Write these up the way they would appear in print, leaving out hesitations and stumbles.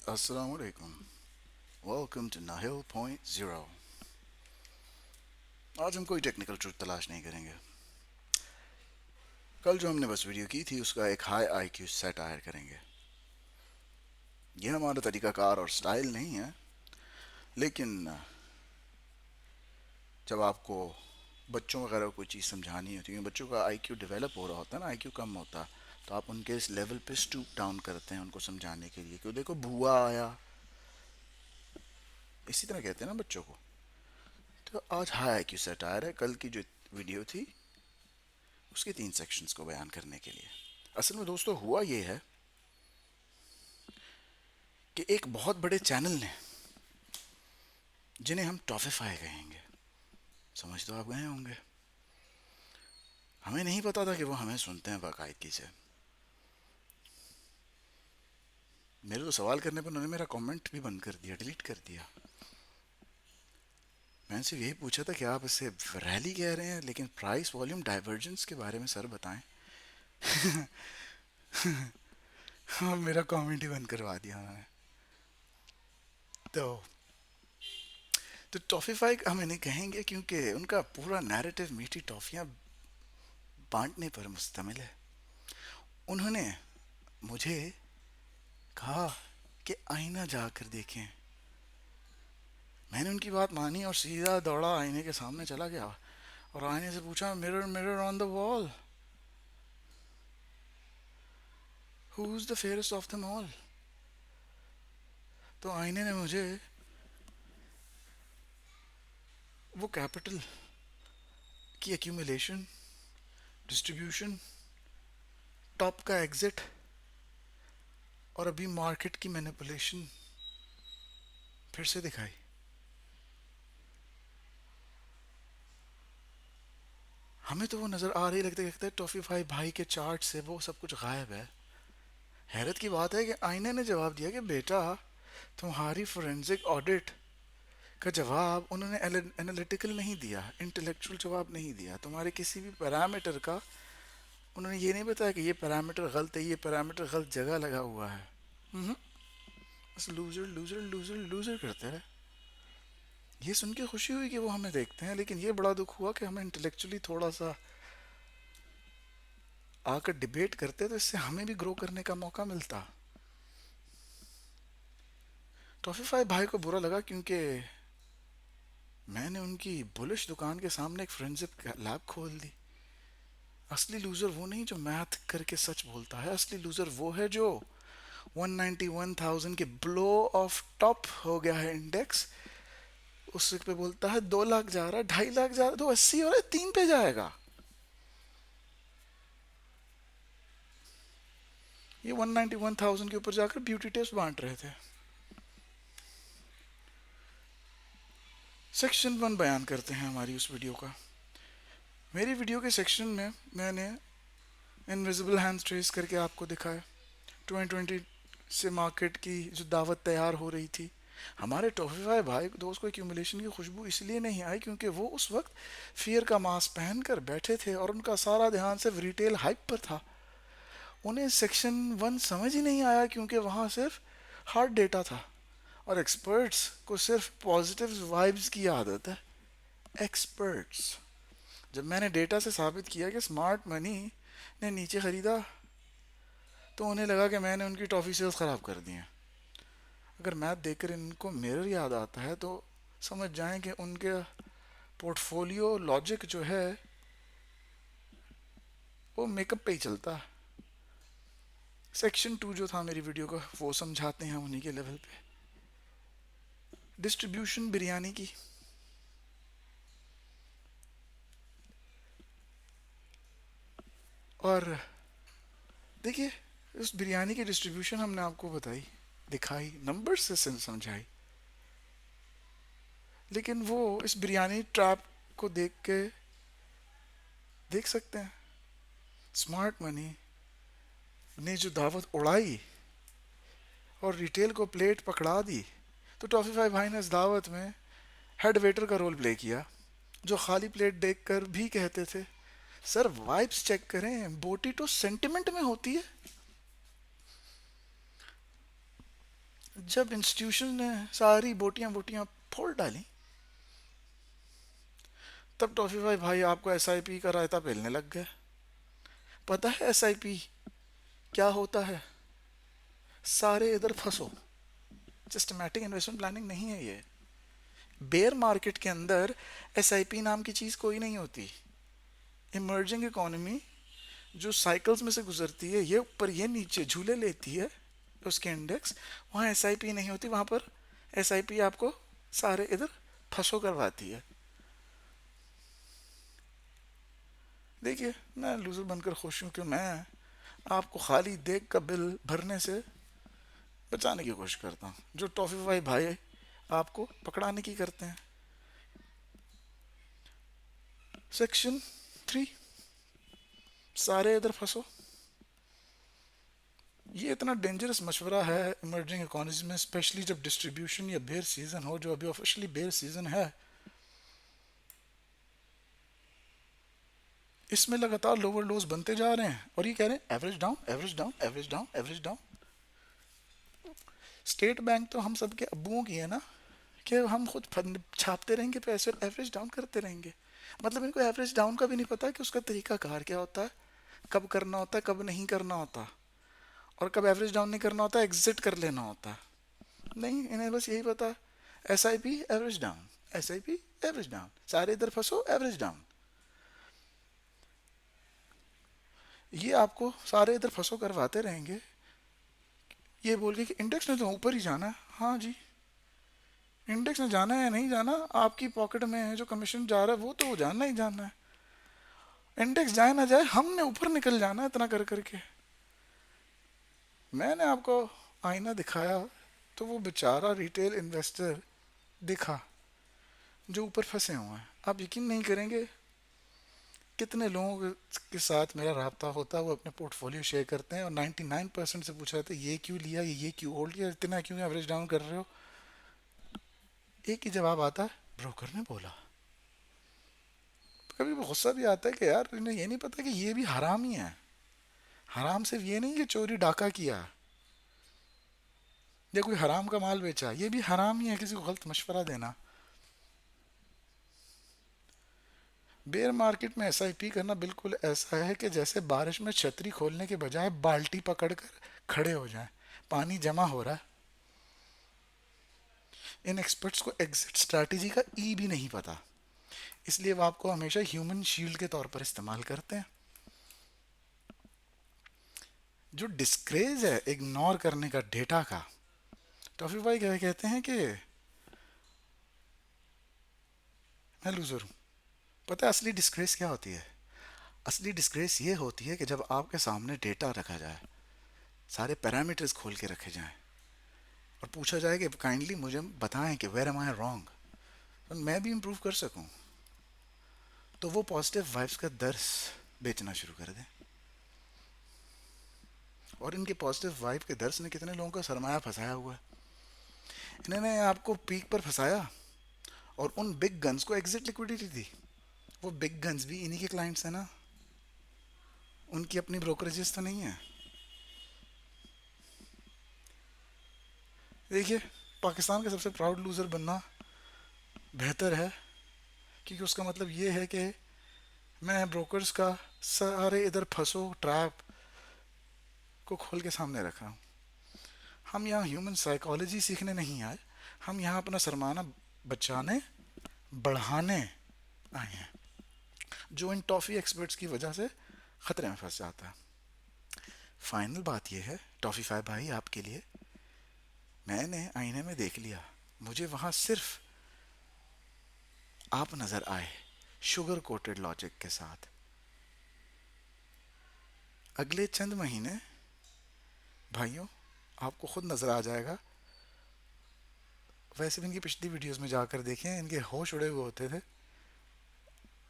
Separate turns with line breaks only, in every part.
Assalamualaikum. Welcome to Nahil Point Zero. आज हम कोई टेक्निकल ट्रुथ तलाश नहीं करेंगे। कल जो हमने बस वीडियो की थी उसका एक हाई आईक्यू सेट हायर करेंगे। ये हमारा तरीकाकार और स्टाइल नहीं है, लेकिन जब आपको बच्चों वगैरह को कोई चीज़ समझानी होती है, बच्चों का आईक्यू डेवलप हो रहा होता है ना, आईक्यू कम होता है, तो आप उनके इस लेवल पे स्टूप डाउन करते हैं उनको समझाने के लिए, क्यों देखो बुआ आया, इसी तरह कहते हैं ना बच्चों को। तो आज हाई आईक्यू सेट हायर है, कल की जो वीडियो थी उसके 3 सेक्शंस को बयान करने के लिए। असल में दोस्तों हुआ ये है कि एक बहुत बड़े चैनल ने, जिन्हें हम टॉफीफाई कहेंगे, समझ तो आप गए होंगे, हमें नहीं पता था कि वो हमें सुनते हैं बाकायदगी से। मेरे तो सवाल करने पर उन्होंने मेरा कमेंट भी बंद कर दिया, डिलीट कर दिया। मैंने सिर्फ यही पूछा था कि आप इसे रैली कह रहे हैं, लेकिन प्राइस वॉल्यूम डाइवर्जेंस के बारे में सर बताएं। हाँ, मेरा कमेंट ही बंद करवा दिया उन्होंने। तो टॉफीफाई हम इन्हें कहेंगे क्योंकि उनका पूरा नैरेटिव मीठी टॉफियाँ बांटने पर मुश्तमिल है। उन्होंने मुझे कहा कि आईना जाकर देखें। मैंने उनकी बात मानी और सीधा दौड़ा आईने के सामने चला गया और आईने से पूछा, mirror mirror on the wall, who is the fairest of them all. तो आईने ने मुझे वो कैपिटल की एक्यूमुलेशन, डिस्ट्रीब्यूशन, टॉप का एग्जिट और अभी मार्केट की मैनिपुलेशन फिर से दिखाई। हमें तो वो नज़र आ रही लगता है टॉफीफाई भाई के चार्ट से वो सब कुछ गायब है। हैरत की बात है कि आईने ने जवाब दिया कि बेटा, तुम्हारी फोरेंसिक ऑडिट का जवाब उन्होंने एनालिटिकल नहीं दिया, इंटेलेक्चुअल जवाब नहीं दिया, तुम्हारे किसी भी पैरामीटर का उन्होंने ये नहीं बताया कि ये पैरामीटर गलत है, ये पैरामीटर गलत जगह लगा हुआ है। बस लूजर लूजर लूजर लूजर करते रहे। ये सुन के खुशी हुई कि वो हमें देखते हैं, लेकिन ये बड़ा दुख हुआ कि हमें इंटेलेक्चुअली थोड़ा सा आकर डिबेट करते तो इससे हमें भी ग्रो करने का मौका मिलता। टॉफीफाई भाई को बुरा लगा क्योंकि मैंने उनकी बुलिश दुकान के सामने एक फोरेंसिक लैब खोल दी। असली लूजर वो नहीं जो मैथ करके सच बोलता है, असली लूजर वो है जो 191,000 के ब्लो ऑफ टॉप हो गया है इंडेक्स, उस पे बोलता है 2 लाख जा रहा है, 2.5 लाख जा रहा है, 280 और 3 पे जाएगा। ये 191,000 के ऊपर जाकर ब्यूटी टिप्स बांट रहे थे। सेक्शन 1 बयान करते हैं हमारी उस वीडियो का। मेरी वीडियो के सेक्शन में मैंने इनविजिबल हैंड्स ट्रेस करके आपको दिखाया 2020 से मार्केट की जो दावत तैयार हो रही थी। हमारे टॉफीफाई भाई दोस्त को एक्यूमुलेशन की खुशबू इसलिए नहीं आई क्योंकि वो उस वक्त फियर का मास्क पहनकर बैठे थे और उनका सारा ध्यान सिर्फ रिटेल हाइप पर था। उन्हें सेक्शन 1 समझ ही नहीं आया क्योंकि वहाँ सिर्फ हार्ड डेटा था और एक्सपर्ट्स को सिर्फ पॉजिटिव वाइब्स की आदत है। एक्सपर्ट्स, जब मैंने डेटा से साबित किया कि स्मार्ट मनी ने नीचे खरीदा तो उन्हें लगा कि मैंने उनकी टॉफ़ी सेल्स ख़राब कर दी हैं। अगर मैथ देखकर इनको मिरर याद आता है तो समझ जाएं कि उनके पोर्टफोलियो लॉजिक जो है वो मेकअप पे ही चलता है। सेक्शन 2 जो था मेरी वीडियो का वो समझाते हैं उन्हीं के लेवल पे। डिस्ट्रीब्यूशन बिरयानी की, और देखिए उस बिरयानी की डिस्ट्रीब्यूशन हमने आपको बताई, दिखाई, नंबर से समझाई, लेकिन वो इस बिरयानी ट्रैप को देख के देख सकते हैं स्मार्ट मनी ने जो दावत उड़ाई और रिटेल को प्लेट पकड़ा दी, तो टॉफीफाई भाई ने इस दावत में हेड वेटर का रोल प्ले किया, जो खाली प्लेट देखकर भी कहते थे सर वाइब्स चेक करें, बोटी तो सेंटिमेंट में होती है। जब इंस्टीट्यूशन ने सारी बोटियां बोटियां फोड़ डाली, तब टॉफी भाई आपको एसआईपी का रायता पेलने लग गए। पता है एसआईपी क्या होता है? सारे इधर फंसो। सिस्टमैटिक इन्वेस्टमेंट प्लानिंग नहीं है ये। बेयर मार्केट के अंदर एसआईपी नाम की चीज कोई नहीं होती। इमर्जिंग इकोनॉमी जो साइकिल्स में से गुजरती है, ये ऊपर ये नीचे झूले लेती है उसके इंडेक्स, वहाँ एसआईपी नहीं होती। वहाँ पर एसआईपी आपको सारे इधर फंसो करवाती है। देखिए, मैं लूजर बनकर खुश हूँ कि मैं आपको खाली देख का बिल भरने से बचाने की कोशिश करता हूँ, जो टॉफी भाई आपको पकड़ाने की करते हैं। सेक्शन 3, सारे इधर फंसो। ये इतना डेंजरस मशवरा है इमर्जिंग इकोनॉमीज में, स्पेशली जब डिस्ट्रीब्यूशन या बेयर सीजन हो, जो अभी ऑफिशियली बेयर सीजन है। इसमें लगातार लोअर लोज बनते जा रहे हैं और ये कह रहे हैं average down, average down, average down, average down. State bank तो हम सबके अब्बुओं की है ना, कि हम खुद फंड छापते रहेंगे पैसे और एवरेज डाउन करते रहेंगे। मतलब इनको एवरेज डाउन का भी नहीं पता कि उसका तरीका कार क्या होता है, कब करना होता है, कब नहीं करना होता, और कब एवरेज डाउन नहीं करना होता, एग्जिट कर लेना होता है। नहीं, इन्हें बस यही पता है, S I P average down, S I P average down, सारे इधर फंसो एवरेज डाउन। ये आपको सारे इधर फंसो करवाते रहेंगे, ये बोल के कि इंडेक्स ने तो ऊपर ही जाना है। हाँ जी, इंडेक्स ने जाना है नहीं जाना, आपकी पॉकेट में है जो कमीशन जा रहा है वो तो जाना ही जाना है। इंडेक्स जाए ना जाए, हमने ऊपर निकल जाना है इतना कर करके। मैंने आपको आईना दिखाया तो वो बेचारा रिटेल इन्वेस्टर दिखा जो ऊपर फंसे हुए हैं। आप यकीन नहीं करेंगे कितने लोगों के साथ मेरा रब्ता होता है, वो अपने पोर्टफोलियो शेयर करते हैं और 99% से पूछा जाता है ये क्यों लिया, ये क्यों होल्ड किया, इतना क्यों एवरेज डाउन कर रहे हो। एक ही जवाब आता है, ब्रोकर ने बोला। कभी गुस्सा भी आता है कि यार इन्हें ये नहीं पता कि ये भी हराम ही है। हराम सिर्फ ये नहीं कि चोरी डाका किया या कोई हराम का माल बेचा, ये भी हराम ही है किसी को गलत मशवरा देना। बेयर मार्केट में एसआईपी करना बिल्कुल ऐसा है कि जैसे बारिश में छतरी खोलने के बजाय बाल्टी पकड़कर खड़े हो जाएं, पानी जमा हो रहा है। इन एक्सपर्ट्स को एग्जिट स्ट्रैटेजी का ई भी नहीं पता, इसलिए वो आपको हमेशा ह्यूमन शील्ड के तौर पर इस्तेमाल करते हैं। जो डिस्क्रेज है इग्नोर करने का डेटा का, टॉफी भाई क्या कहते हैं कि मैं लूजर हूँ। पता है असली डिस्ग्रेस क्या होती है? असली डिस्ग्रेस ये होती है कि जब आपके सामने डेटा रखा जाए, सारे पैरामीटर्स खोल के रखे जाएं और पूछा जाए कि काइंडली मुझे बताएं कि वेयर एम आई रॉन्ग, तो मैं भी इम्प्रूव कर सकूं, तो वो पॉजिटिव वाइब्स का दर्स बेचना शुरू कर दें। और इनके पॉजिटिव वाइब के दर्स ने कितने लोगों का सरमाया फंसाया हुआ है। इन्होंने आपको पीक पर फंसाया और उन बिग गन्स को एग्जिट लिक्विडिटी दी। वो बिग गन्स भी इन्हीं के क्लाइंट्स हैं ना, उनकी अपनी ब्रोकरेजेस तो नहीं है। देखिए, पाकिस्तान का सबसे प्राउड लूज़र बनना बेहतर है, क्योंकि उसका मतलब ये है कि मैं ब्रोकर्स का सारे इधर फंसो ट्रैप को खोल के सामने रखा हूँ। हम यहाँ ह्यूमन साइकोलॉजी सीखने नहीं आए, हम यहाँ अपना सरमाना बचाने बढ़ाने आए हैं, जो इन टॉफ़ी एक्सपर्ट्स की वजह से ख़तरे में फंस जाता है। फाइनल बात यह है टॉफ़ी फाई भाई आपके लिए, मैंने आईने में देख लिया, मुझे वहाँ सिर्फ आप नज़र आए शुगर कोटेड लॉजिक के साथ। अगले चंद महीने भाइयों आपको खुद नज़र आ जाएगा। वैसे भी इनकी पिछली वीडियोस में जाकर देखें, इनके होश उड़े हुए होते थे,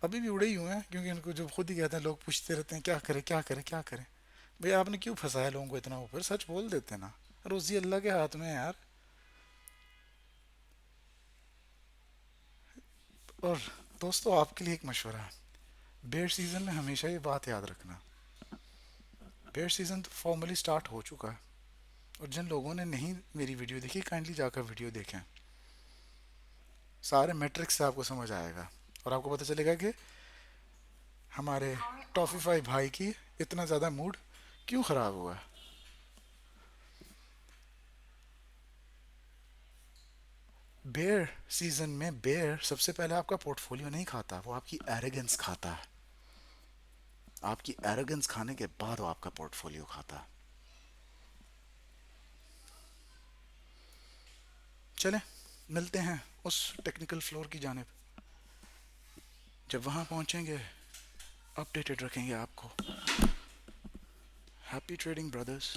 अभी भी उड़े ही हुए हैं, क्योंकि इनको जो खुद ही कहते हैं, लोग पूछते रहते हैं क्या करें क्या करें क्या करें। भैया आपने क्यों फंसाया लोगों को इतना ऊपर, सच बोल देते ना, रोज़ी अल्लाह के हाथ में है यार। और दोस्तों आपके लिए एक मशवरा है, बेयर सीज़न में हमेशा ये बात याद रखना, बेयर सीज़न तो फॉर्मली स्टार्ट हो चुका है, और जिन लोगों ने नहीं मेरी वीडियो देखी, काइंडली जाकर वीडियो देखें। सारे मैट्रिक्स से आपको समझ आएगा और आपको पता चलेगा कि हमारे टॉफीफाई भाई की इतना ज़्यादा मूड क्यों ख़राब हुआ। बेयर सीजन में बेयर सबसे पहले आपका पोर्टफोलियो नहीं खाता, वो आपकी एरोगेंस खाता है। आपकी एरोगेंस खाने के बाद वो आपका पोर्टफोलियो खाता है। चलें, मिलते हैं उस टेक्निकल फ्लोर की जानिब। जब वहाँ पहुँचेंगे अपडेटेड रखेंगे आपको। Happy trading brothers.